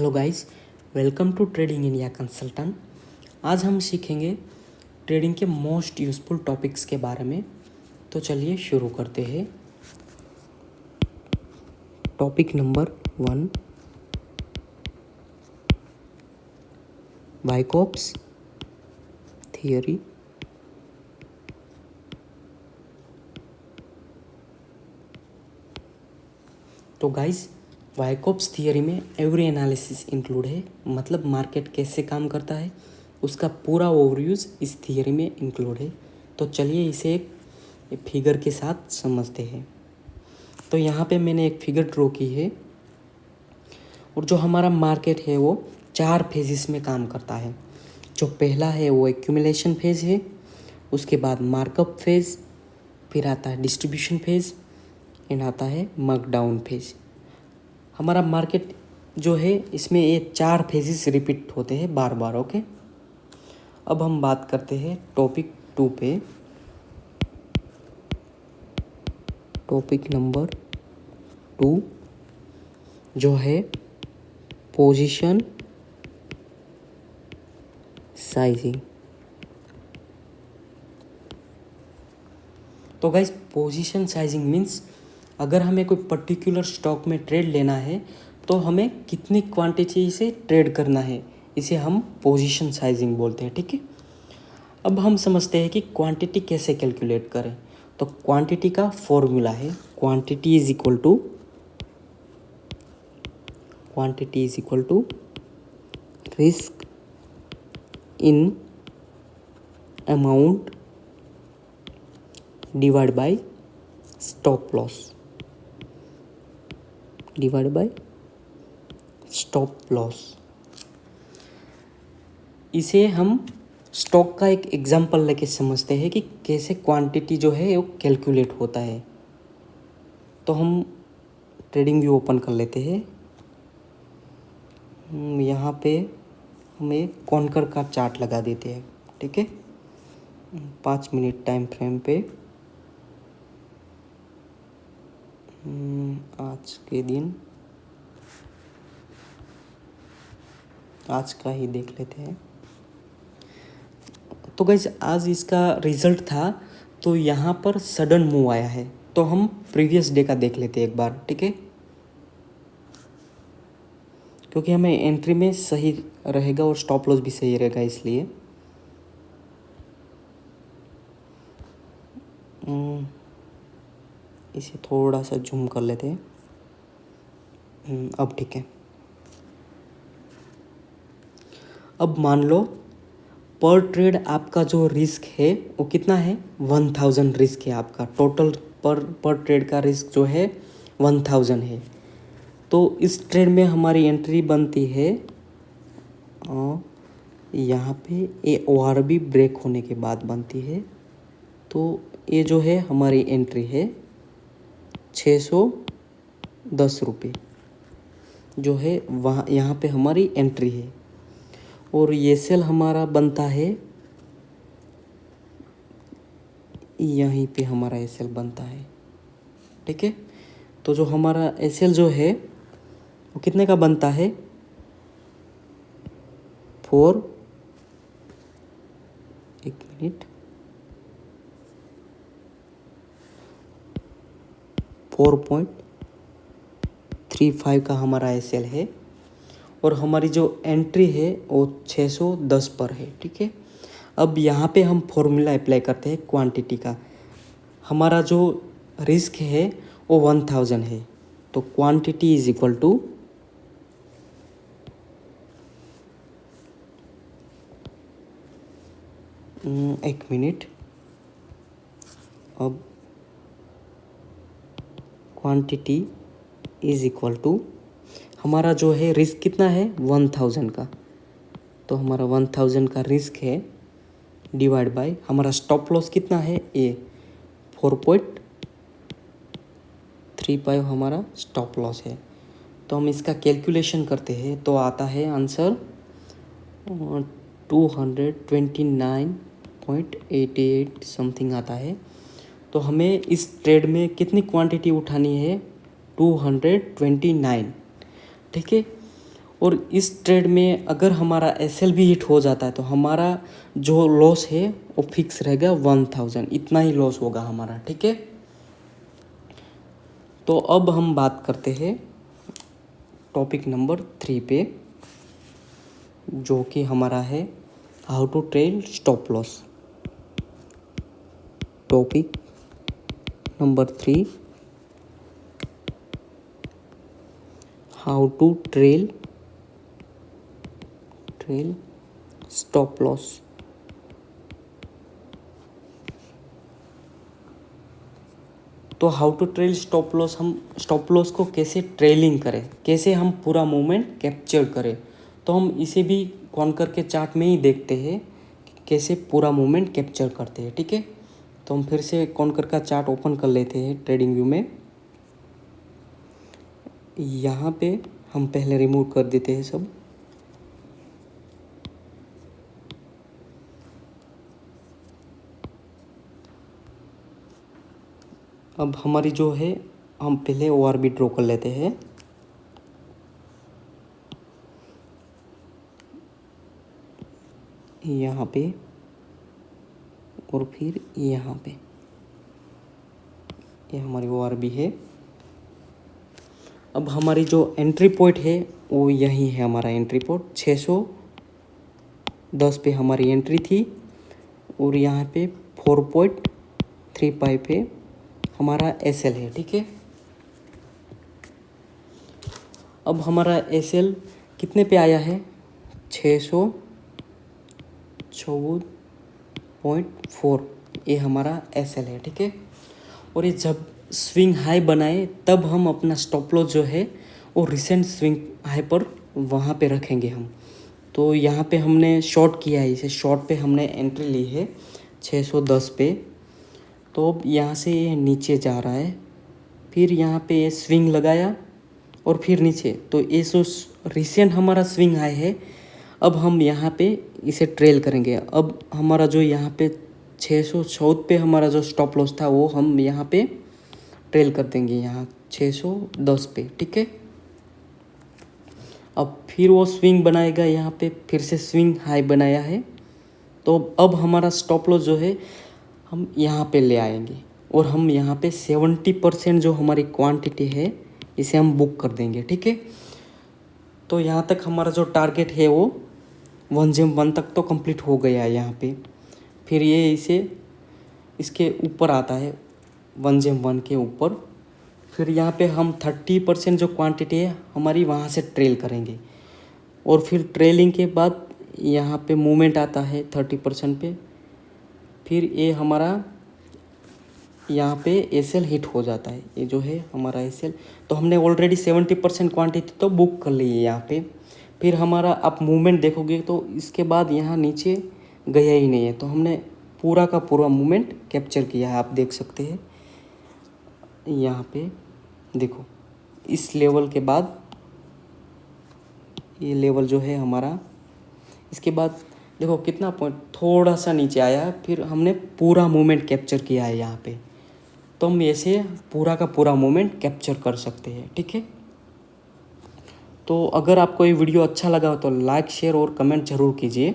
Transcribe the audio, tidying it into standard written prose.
Hello guys, welcome to trading India consultant. आज हम सीखेंगे ट्रेडिंग के मोस्ट यूज़फुल टॉपिक्स के बारे में। तो चलिए शुरू करते हैं। Topic number 1, Wyckoff's theory. तो गाइस, वाइकॉप्स थियरी में एवरी एनालिसिस इंक्लूड है, मतलब मार्केट कैसे काम करता है उसका पूरा ओवरव्यूज इस थियरी में इंक्लूड है। तो चलिए इसे एक फिगर के साथ समझते हैं। तो यहाँ पे मैंने एक फिगर ड्रॉ की है और जो हमारा मार्केट है वो 4 फेजेस में काम करता है। जो पहला है वो एक्यूमुलेशन फेज़ है, उसके बाद मार्कअप फेज़, फिर आता है डिस्ट्रीब्यूशन फेज़, एंड आता है मार्कडाउन फेज़। हमारा मार्केट जो है इसमें ये 4 फेजेस रिपीट होते हैं बार बार। ओके, अब हम बात करते हैं टॉपिक 2 पे। टॉपिक नंबर 2 जो है पोजीशन साइजिंग। तो गाइस, पोजीशन साइजिंग मीन्स अगर हमें कोई पर्टिकुलर स्टॉक में ट्रेड लेना है तो हमें कितनी क्वांटिटी से ट्रेड करना है, इसे हम पोजीशन साइजिंग बोलते हैं। ठीक है, अब हम समझते हैं कि क्वांटिटी कैसे कैलकुलेट करें। तो क्वांटिटी का फॉर्मूला है quantity is equal to risk in amount divide by stop loss. इसे हम स्टॉक का एक एग्जांपल लेके समझते हैं कि कैसे क्वांटिटी जो है वो कैलकुलेट होता है। तो हम ट्रेडिंग व्यू ओपन कर लेते हैं। यहाँ पे हम एक कॉन्कर का चार्ट लगा देते हैं। ठीक है, 5 मिनट टाइम फ्रेम पे आज के दिन आज का ही देख लेते हैं। तो गाइस, आज इसका रिजल्ट था तो यहाँ पर सडन मूव आया है, तो हम प्रीवियस डे का देख लेते हैं एक बार। ठीक है, क्योंकि हमें एंट्री में सही रहेगा और स्टॉप लॉस भी सही रहेगा, इसलिए इसे थोड़ा सा जूम कर लेते हैं। अब ठीक है। अब मान लो पर ट्रेड आपका जो रिस्क है वो कितना है, 1000 रिस्क है आपका। टोटल पर ट्रेड का रिस्क जो है 1000 है। तो इस ट्रेड में हमारी एंट्री बनती है यहाँ पे AORB ब्रेक होने के बाद बनती है। तो ये जो है हमारी एंट्री है 610 रुपये जो है वहाँ, यहाँ पे हमारी एंट्री है। और ये सेल हमारा बनता है यहीं पे, हमारा एसएल बनता है। ठीक है, तो जो हमारा एसएल जो है वो कितने का बनता है, 4.35 का हमारा एसएल है और हमारी जो एंट्री है वो 610 पर है। ठीक है, अब यहाँ पे हम फॉर्मूला अप्लाई करते हैं क्वांटिटी का। हमारा जो रिस्क है वो 1000 है, तो क्वांटिटी इज इक्वल टू एक मिनट। अब क्वांटिटी इज इक्वल टू हमारा जो है रिस्क कितना है 1000 का, तो हमारा 1000 का रिस्क है डिवाइड बाय हमारा स्टॉप लॉस कितना है 4.35 हमारा स्टॉप लॉस है। तो हम इसका कैलकुलेशन करते हैं तो आता है आंसर 229.88 समथिंग आता है। तो हमें इस ट्रेड में कितनी क्वांटिटी उठानी है, 229। ठीक है, और इस ट्रेड में अगर हमारा एसएल भी हिट हो जाता है तो हमारा जो लॉस है वो फिक्स रहेगा 1000, इतना ही लॉस होगा हमारा, ठीक है। तो अब हम बात करते हैं टॉपिक नंबर 3 पे, जो कि हमारा है how to trail stop loss. Topic number 3, how to trail stop loss. तो how to trail stop loss, हम स्टॉप लॉस को कैसे ट्रेलिंग करें, कैसे हम पूरा मूवमेंट कैप्चर करें, तो हम इसे भी कॉन्कर के चार्ट में ही देखते हैं कि कैसे पूरा मूवमेंट कैप्चर करते हैं, ठीक है। तो हम फिर से कॉन्कर का चार्ट ओपन कर लेते हैं ट्रेडिंग व्यू में। यहाँ पे हम पहले रिमूव कर देते हैं सब। अब हमारी जो है, हम पहले ORB ड्रॉ कर लेते हैं। यहाँ पे और फिर यहाँ पे, ये हमारी ORB है। अब हमारी जो एंट्री पॉइंट है वो यही है, हमारा एंट्री पॉइंट 610 पे हमारी एंट्री थी, और यहाँ पे 4.35 पे हमारा SL है, ठीक है। अब हमारा SL कितने पे आया है, 614.4, ये हमारा SL है, ठीक है। और ये जब स्विंग हाई बनाए तब हम अपना स्टॉप लॉस जो है वो रिसेंट स्विंग हाई पर वहाँ पे रखेंगे हम। तो यहाँ पे हमने शॉर्ट किया है, इसे शॉर्ट पे हमने एंट्री ली है 610 पे। तो अब यहाँ से ये नीचे जा रहा है, फिर यहाँ पे ये स्विंग लगाया और फिर नीचे, तो ये जो रिसेंट हमारा स्विंग हाई है, अब हम यहाँ पे इसे ट्रेल करेंगे। अब हमारा जो यहाँ पे 614 पे हमारा जो स्टॉप लॉस था वो हम यहाँ पे ट्रेल कर देंगे, यहाँ 610 पे, ठीक है। अब फिर वो स्विंग बनाएगा, यहाँ पे फिर से स्विंग हाई बनाया है, तो अब हमारा स्टॉप लॉस जो है हम यहाँ पे ले आएंगे, और हम यहाँ पे 70% जो हमारी क्वांटिटी है इसे हम बुक कर देंगे, ठीक है। तो यहाँ तक हमारा जो टारगेट है वो 1 तक तो कंप्लीट हो गया है यहाँ पे। फिर ये इसके ऊपर आता है 1 के ऊपर, फिर यहाँ पे हम 30% जो क्वांटिटी है हमारी वहाँ से ट्रेल करेंगे, और फिर ट्रेलिंग के बाद यहाँ पे मूवमेंट आता है 30% पे, फिर ये हमारा यहाँ पे SL हिट हो जाता है, ये जो है हमारा SL। तो हमने ऑलरेडी 70% क्वांटिटी तो बुक कर ली है यहाँ पे। फिर हमारा आप मूवमेंट देखोगे तो इसके बाद यहाँ नीचे गया ही नहीं है, तो हमने पूरा का पूरा मूवमेंट कैप्चर किया है। आप देख सकते हैं यहाँ पे, देखो इस लेवल के बाद ये लेवल जो है हमारा, इसके बाद देखो कितना पॉइंट थोड़ा सा नीचे आया, फिर हमने पूरा मूवमेंट कैप्चर किया है यहाँ पे। तो हम ऐसे पूरा का पूरा मूवमेंट कैप्चर कर सकते हैं, ठीक है। तो अगर आपको ये वीडियो अच्छा लगा हो तो लाइक, शेयर और कमेंट ज़रूर कीजिए।